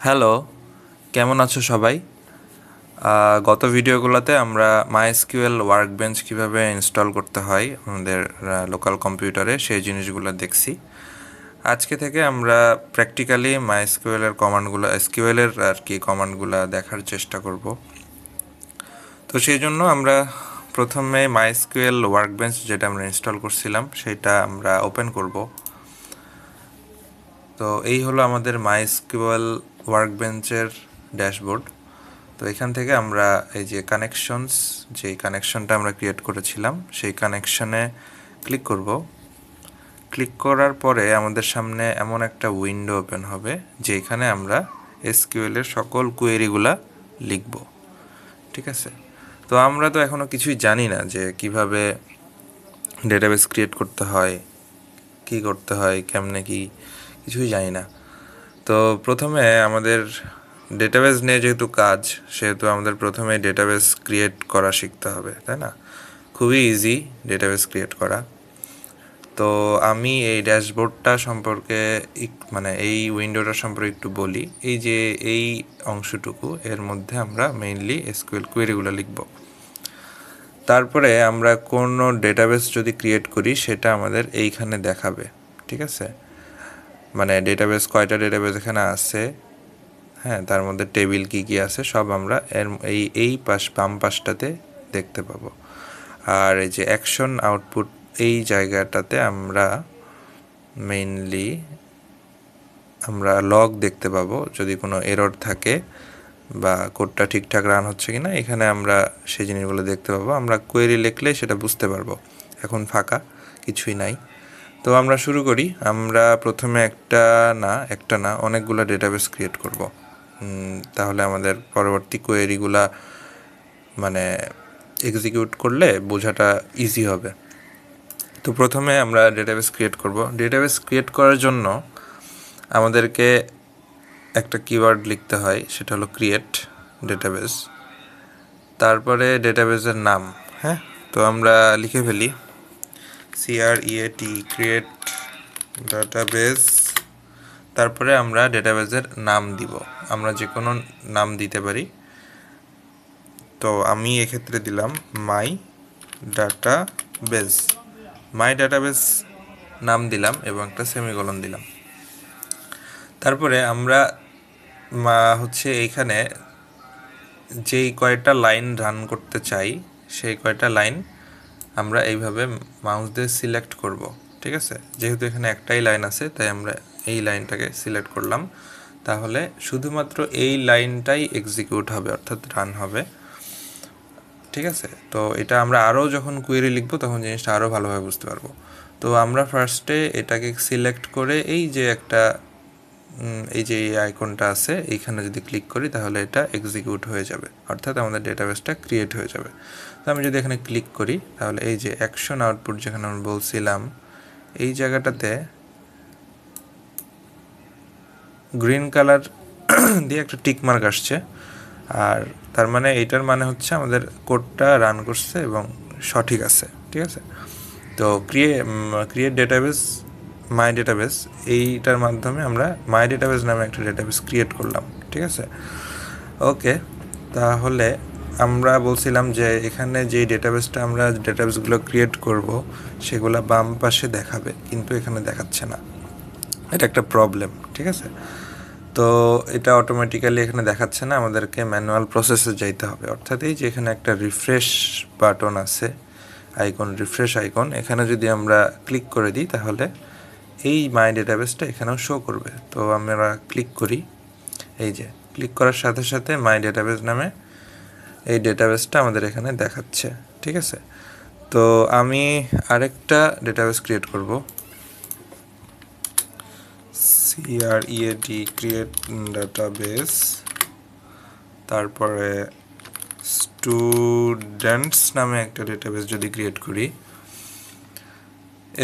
Hello, কেমন আছো সবাই? গত ভিডিওগুলোতে আমরা MySQL ওয়ার্কবেঞ্চ কিভাবে ইনস্টল করতে হয় আমাদের লোকাল কম্পিউটারে সেই জিনিসগুলো দেখছি। আজকে থেকে আমরা প্র্যাকটিক্যালি MySQL এর কমান্ডগুলো SQL এর আর কি কমান্ডগুলো দেখার চেষ্টা করব। তো সেই জন্য আমরা প্রথমে MySQL ওয়ার্কবেঞ্চ যেটা আমরা ইনস্টল করছিলাম সেটা আমরা ওপেন করব। তো এই হলো আমাদের MySQL ওয়ার্কবেঞ্চের ড্যাশবোর্ড। তো এখান থেকে আমরা এই যে কানেকশনস, যেই কানেকশনটা আমরা ক্রিয়েট করেছিলাম সেই কানেকশনে ক্লিক করব। ক্লিক করার পরে আমাদের সামনে এমন একটা উইন্ডো ওপেন হবে যেখানে আমরা এসকিউএল এর সকল কোয়েরিগুলা লিখব। ঠিক আছে? তো আমরা তো এখনও কিছুই জানি না যে কিভাবে ডেটাবেস ক্রিয়েট করতে হয়, কি করতে হয়, কেমনে কি, কিছুই জানি না। তো প্রথমে আমাদের ডেটাবেস নিয়ে যেহেতু কাজ, সেহেতু আমাদের প্রথমে ডেটাবেস ক্রিয়েট করা শিখতে হবে, তাই না? খুবই ইজি ডেটাবেস ক্রিয়েট করা। তো আমি এই ড্যাশবোর্ডটা সম্পর্কে মানে এই উইন্ডোটা সম্পর্কে একটু বলি। এই যে এই অংশটুকু, এর মধ্যে আমরা মেইনলি এসকিউএল কোয়েরিগুলো লিখব। তারপরে আমরা কোনো ডেটাবেস যদি ক্রিয়েট করি সেটা আমাদের এইখানে দেখাবে। ঠিক আছে? মানে ডেটাবেস কয়টা ডেটাবেস এখানে আছে, হ্যাঁ, তার মধ্যে টেবিল কী কী আছে সব আমরা এই বাম পাশটাতে দেখতে পাবো। আর এই যে অ্যাকশন আউটপুট, এই জায়গাটাতে আমরা মেইনলি লগ দেখতে পাবো যদি কোনো এরর থাকে বা কোডটা ঠিকঠাক রান হচ্ছে কি না, এখানে আমরা সেই জিনিসগুলো দেখতে পাবো। আমরা কোয়েরি লিখলে সেটা বুঝতে পারবো। এখন ফাঁকা, কিছুই নাই। তো আমরা শুরু করি। আমরা প্রথমে একটা না অনেকগুলো ডেটাবেস ক্রিয়েট করব। তাহলে আমাদের পরবর্তী কোয়েরিগুলা মানে এক্সিকিউট করলে বোঝাটা ইজি হবে। তো প্রথমে আমরা ডেটাবেস ক্রিয়েট করব। ডেটাবেস ক্রিয়েট করার জন্য আমাদেরকে একটা কিওয়ার্ড লিখতে হয়, সেটা হলো ক্রিয়েট ডেটাবেস। তারপরে ডেটাবেসের নাম, হ্যাঁ, তো আমরা লিখে ফেলি ক্রিয়েট ডেটাবেস। তারপরে আমরা ডেটাবেসের নাম দিব। আমরা যে কোনো নাম দিতে পারি। তো আমি এক্ষেত্রে দিলাম মাই ডাটাবেস নাম দিলাম এবং একটা সেমিকোলন দিলাম। তারপরে আমরা এইখানে যেই কয়টা লাইন রান করতে চাই সেই কয়টা লাইন আমরা এইভাবে মাউস দিয়ে সিলেক্ট করব। ঠিক আছে? যেহেতু এখানে একটাই লাইন আছে তাই আমরা এই লাইনটাকে সিলেক্ট করলাম। তাহলে শুধুমাত্র এই লাইনটাই এক্সিকিউট হবে, অর্থাৎ রান হবে। ঠিক আছে? তো এটা আমরা আরও যখন কোয়েরি লিখবো তখন জিনিসটা আরও ভালোভাবে বুঝতে পারবো। তো আমরা ফার্স্টে এটাকে সিলেক্ট করে এই যে এই আইকনটা আছে এইখানে যদি ক্লিক করি তাহলে এটা এক্সিকিউট হয়ে যাবে, অর্থাৎ আমাদের ডেটাবেসটা ক্রিয়েট হয়ে যাবে। তো আমি যদি এখানে ক্লিক করি তাহলে এই যে অ্যাকশন আউটপুট যেখানে আমরা বলছিলাম এই জায়গাটাতে গ্রিন কালার দিয়ে একটা টিক মার্ক আসছে। আর তার মানে এইটার মানে হচ্ছে আমাদের কোডটা রান করছে এবং সঠিক আছে। ঠিক আছে? তো ক্রিয়েট ডেটাবেস মাই ডেটাবেস, এইটার মাধ্যমে আমরা মাই ডেটাবেস নামে একটা ডেটাবেস ক্রিয়েট করলাম। ঠিক আছে? ওকে, তাহলে আমরা বলছিলাম যে এখানে যে ডেটাবেসগুলো ক্রিয়েট করব সেগুলো বাম পাশে দেখাবে, কিন্তু এখানে দেখাচ্ছে না। এটা একটা প্রবলেম। ঠিক আছে? তো এটা অটোমেটিক্যালি এখানে দেখাচ্ছে না, আমাদেরকে ম্যানুয়াল প্রসেসে যাইতে হবে। অর্থাৎ এই যে এখানে একটা রিফ্রেশ বাটন আছে, রিফ্রেশ আইকন, এখানে যদি আমরা ক্লিক করে দিই তাহলে এই মাই ডেটাবেসটা এখানেও শো করবে। তো আমরা ক্লিক করি, এই যে ক্লিক করার সাথে সাথে মাই ডেটাবেস নামে এই ডেটাবেসটা আমাদের এখানে দেখাচ্ছে। ঠিক আছে? তো আমি আরেকটা ডেটাবেস ক্রিয়েট করব, ক্রিয়েট ডাটাবেস, তারপরে স্টুডেন্টস নামে একটা ডেটাবেস যদি ক্রিয়েট করি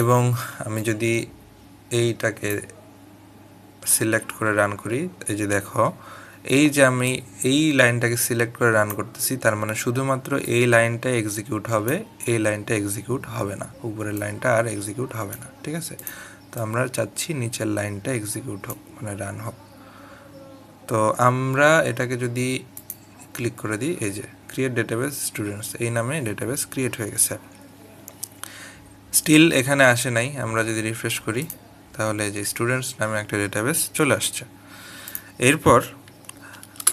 এবং আমি যদি এইটাকে সিলেক্ট করে রান করি, এই যে দেখো এই যে আমি এই লাইনটাকে সিলেক্ট করে রান করতেছি, তার মানে শুধুমাত্র এই লাইনটা এক্সিকিউট হবে, এই লাইনটা এক্সিকিউট হবে না, উপরের লাইনটা আর এক্সিকিউট হবে না। ঠিক আছে? তো আমরা চাচ্ছি নিচের লাইনটা এক্সিকিউট হোক, মানে রান হোক। তো আমরা এটাকে যদি ক্লিক করে দিই, এই যে ক্রিয়েট ডেটাবেস স্টুডেন্টস এই নামে ডেটাবেস ক্রিয়েট হয়ে গেছে। স্টিল এখানে আসে নাই, আমরা যদি রিফ্রেশ করি তাহলে যে স্টুডেন্টস নামে একটা ডেটাবেস চলে আসছে। এরপর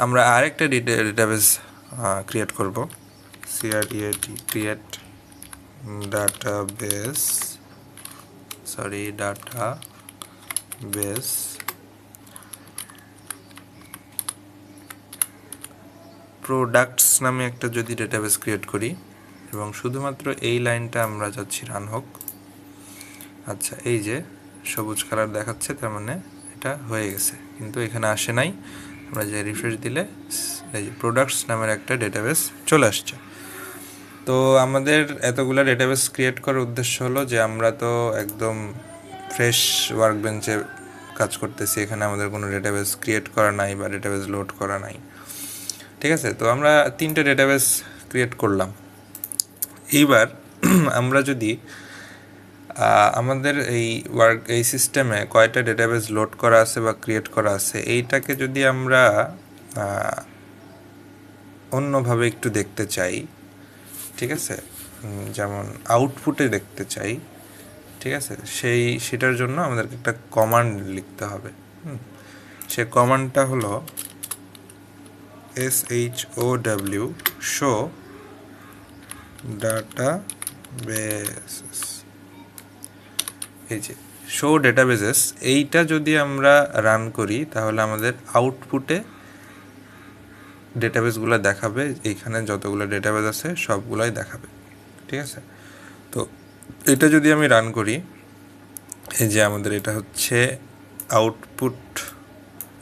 আমরা আরেকটা ডেটাবেস ক্রিয়েট করব, ক্রিয়েট ডাটাবেস প্রোডাক্টস নামে একটা যদি ডেটাবেস ক্রিয়েট করি এবং শুধুমাত্র এই লাইনটা আমরা চাচ্ছি রান হোক। আচ্ছা, এই যে সবুজ কালার দেখাচ্ছে, তার মানে এটা হয়ে গেছে, কিন্তু এখানে আসে নাই। আমরা যে রিফ্রেশ দিলে এই যে প্রোডাক্টস নামের একটা ডেটাবেস চলে আসছে। তো আমাদের এতগুলো ডেটাবেস ক্রিয়েট করার উদ্দেশ্য হলো যে আমরা তো একদম ফ্রেশ ওয়ার্কবেঞ্চে কাজ করতেছি, এখানে আমাদের কোনো ডেটাবেস ক্রিয়েট করা নাই বা ডেটাবেস লোড করা নাই। ঠিক আছে, তো আমরা 3টে ডেটাবেস ক্রিয়েট করলাম। এইবার আমরা যদি আমাদের এই সিস্টেমে কয়টা ডেটাবেস লোড করা আছে বা ক্রিয়েট করা আছে এইটাকে যদি আমরা অন্যভাবে একটু দেখতে চাই, ঠিক আছে, যেমন আউটপুটে দেখতে চাই, ঠিক আছে, সেটার জন্য আমাদেরকে একটা কমান্ড লিখতে হবে। সে কমান্ডটা হলো SHOW শো ডাটাবেসেস। এই যে শো ডেটাবেসেস এইটা যদি আমরা রান করি তাহলে আমাদের আউটপুটে ডেটাবেসগুলো দেখাবে, এইখানে যতগুলো ডেটাবেস আছে সবগুলাই দেখাবে। ঠিক আছে, তো এটা যদি আমি রান করি, এই যে আমাদের এটা হচ্ছে আউটপুট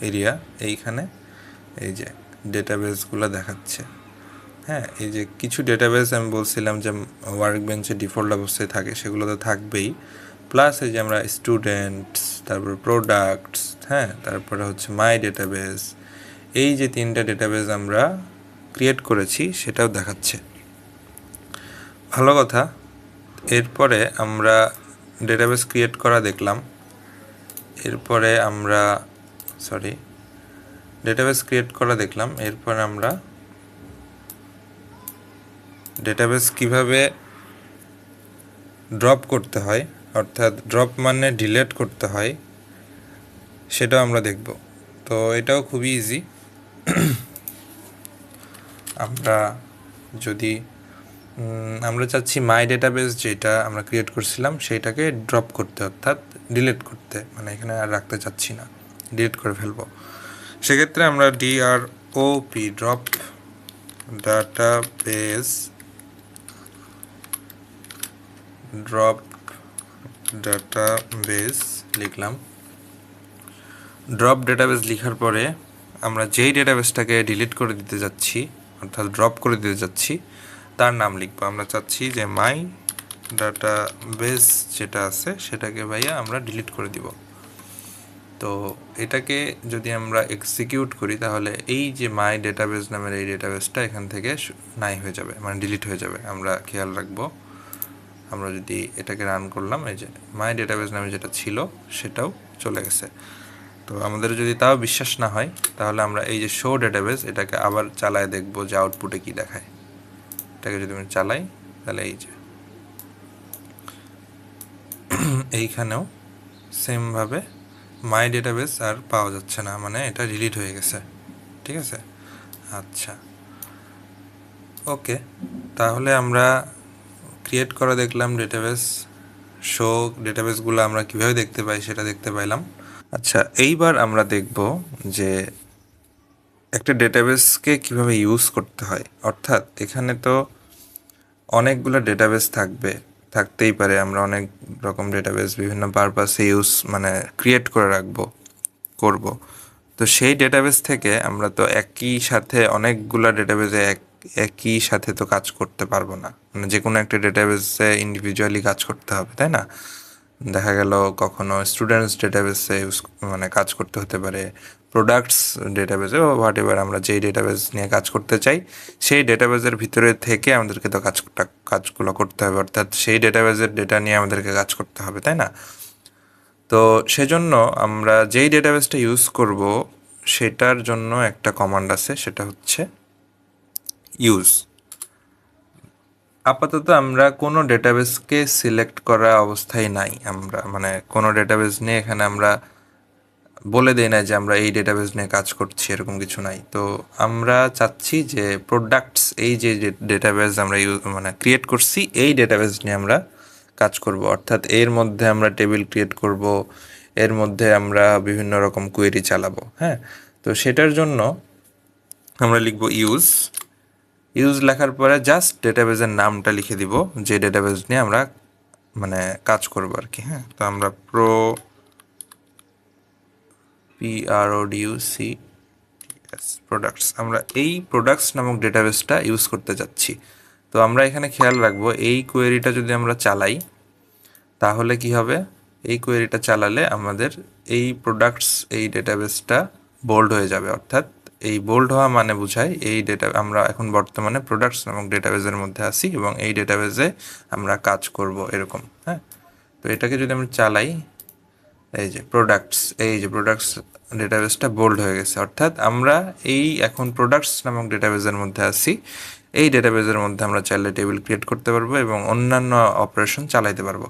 এরিয়া, এইখানে এই যে ডেটাবেসগুলো দেখাচ্ছে। হ্যাঁ, এই যে কিছু ডেটাবেস আমি বলছিলাম যে ওয়ার্কবেঞ্চে ডিফল্ট অবস্থায় থাকে, সেগুলো তো থাকবেই, প্লাস এই যে আমরা স্টুডেন্টস, তারপর প্রোডাক্টস, হ্যাঁ, তারপরে হচ্ছে মাই ডেটাবেস, এই যে 3টা ডেটাবেস আমরা ক্রিয়েট করেছি সেটাও দেখাচ্ছে। ভালো কথা। এরপরে আমরা ডেটাবেস ক্রিয়েট করা দেখলাম, এরপরে আমরা ডেটাবেস ক্রিয়েট করা দেখলাম, এরপরে আমরা ডেটাবেস কিভাবে ড্রপ করতে হয়, অর্থাৎ ড্রপ মানে ডিলিট করতে হয়, সেটাও আমরা দেখব। তো এটাও খুবই ইজি। আমরা চাচ্ছি মাই ডেটাবেস যেটা আমরা ক্রিয়েট করছিলাম সেইটাকে ড্রপ করতে, অর্থাৎ ডিলিট করতে, মানে এখানে আর রাখতে চাচ্ছি না, ডিলিট করে ফেলবো। সেক্ষেত্রে আমরা DROP ড্রপ ডাটাবেস লিখলাম। ড্রপ ডেটাবেস লিখার পরে আমরা যেই ডেটাবেসটাকে ডিলিট করে দিতে যাচ্ছি, অর্থাৎ ড্রপ করে দিতে যাচ্ছি, তার নাম লিখবো। আমরা চাচ্ছি যে মাই ডাটাবেস যেটা আছে সেটাকে ভাইয়া আমরা ডিলিট করে দিব। তো এটাকে যদি আমরা এক্সিকিউট করি তাহলে এই যে মাই ডেটাবেস নামের এই ডেটাবেসটা এখান থেকে নাই হয়ে যাবে, মানে ডিলিট হয়ে যাবে। আমরা খেয়াল রাখবো, আমরা যদি এটাকে রান করলাম, এই যে মাই ডেটাবেস নামে যেটা ছিল সেটাও চলে গেছে। তো আমাদের যদি তাও বিশ্বাস না হয় তাহলে আমরা এই যে শো ডেটাবেস এটাকে আবার চালায় দেখবো যে আউটপুটে কি দেখায়। এটাকে যদি আমি চালাই তাহলে এই যে এইখানেও সেমভাবে মাই ডেটাবেস আর পাওয়া যাচ্ছে না, মানে এটা ডিলিট হয়ে গেছে। ঠিক আছে, আচ্ছা, ওকে। তাহলে আমরা ক্রিয়েট করা দেখলাম ডেটাবেস, শো ডেটাবেসগুলো আমরা কীভাবে দেখতে পাই সেটা দেখতে পাইলাম। আচ্ছা, এইবার আমরা দেখব যে একটা ডেটাবেসকে কিভাবে ইউজ করতে হয়। অর্থাৎ এখানে তো অনেকগুলো ডেটাবেস থাকতেই পারে, আমরা অনেক রকম ডেটাবেস বিভিন্ন পারপাসে মানে ক্রিয়েট করে করব। তো সেই ডেটাবেস থেকে আমরা তো একই সাথে অনেকগুলো ডেটাবেসে একই সাথে তো কাজ করতে পারবো না, মানে যে কোনো একটা ডেটাবেসে ইন্ডিভিজুয়ালি কাজ করতে হবে, তাই না? দেখা গেল কখনো স্টুডেন্টস ডেটাবেসে মানে কাজ করতে হতে পারে, প্রোডাক্টস ডেটাবেসে, বা হোয়াট এভার আমরা যেই ডেটাবেস নিয়ে কাজ করতে চাই সেই ডেটাবেসের ভিতরে থেকে আমাদেরকে তো কাজগুলো করতে হবে, অর্থাৎ সেই ডেটাবেসের ডেটা নিয়ে আমাদেরকে কাজ করতে হবে, তাই না? তো সেজন্য আমরা যেই ডেটাবেসটা ইউজ করব সেটার জন্য একটা কমান্ড আছে, সেটা হচ্ছে ইউজ। আপাতত আমরা কোনো ডেটাবেসকে সিলেক্ট করা অবস্থায় নাই, আমরা মানে কোনো ডেটাবেস নিয়ে এখানে আমরা বলে দেই না যে আমরা এই ডেটাবেস নিয়ে কাজ করছি, এরকম কিছু নাই। তো আমরা চাচ্ছি যে প্রোডাক্টস, এই যে ডেটাবেস আমরা মানে ক্রিয়েট করছি, এই ডেটাবেস নিয়ে আমরা কাজ করব। অর্থাৎ এর মধ্যে আমরা টেবিল ক্রিয়েট করব, এর মধ্যে আমরা বিভিন্ন রকম কোয়েরি চালাবো। হ্যাঁ, তো সেটার জন্য আমরা লিখব ইউজ। ইউজ লেখার পরে জাস্ট ডেটাবেসের নামটা লিখে দিব, যে ডেটাবেস নিয়ে আমরা মানে কাজ করব আর কি। হ্যাঁ, তো আমরা PRODUC প্রোডাক্টস, আমরা এই প্রোডাক্টস নামক ডেটাবেসটা ইউজ করতে যাচ্ছি। তো আমরা এখানে খেয়াল রাখবো, এই কোয়েরিটা যদি আমরা চালাই তাহলে কি হবে, এই কোয়েরিটা চালালে আমাদের এই প্রোডাক্টস, এই ডেটাবেসটা বোল্ড হয়ে যাবে। অর্থাৎ এই বোল্ড হওয়া মানে বোঝায় এই ডেটা, আমরা এখন বর্তমানে প্রোডাক্টস নামক ডেটাবেসের মধ্যে আছি এবং এই ডেটাবেসে আমরা কাজ করব এরকম। হ্যাঁ, তো এটাকে যদি আমরা চালাই, এই যে প্রোডাক্টস, এই যে প্রোডাক্টস ডেটাবেসটা বোল্ড হয়ে গেছে। অর্থাৎ আমরা এই এখন প্রোডাক্টস নামক ডেটাবেসের মধ্যে আছি। এই ডেটাবেসের মধ্যে আমরা চাইলে টেবিল ক্রিয়েট করতে পারবো এবং অন্যান্য অপারেশন চালাইতে পারবো।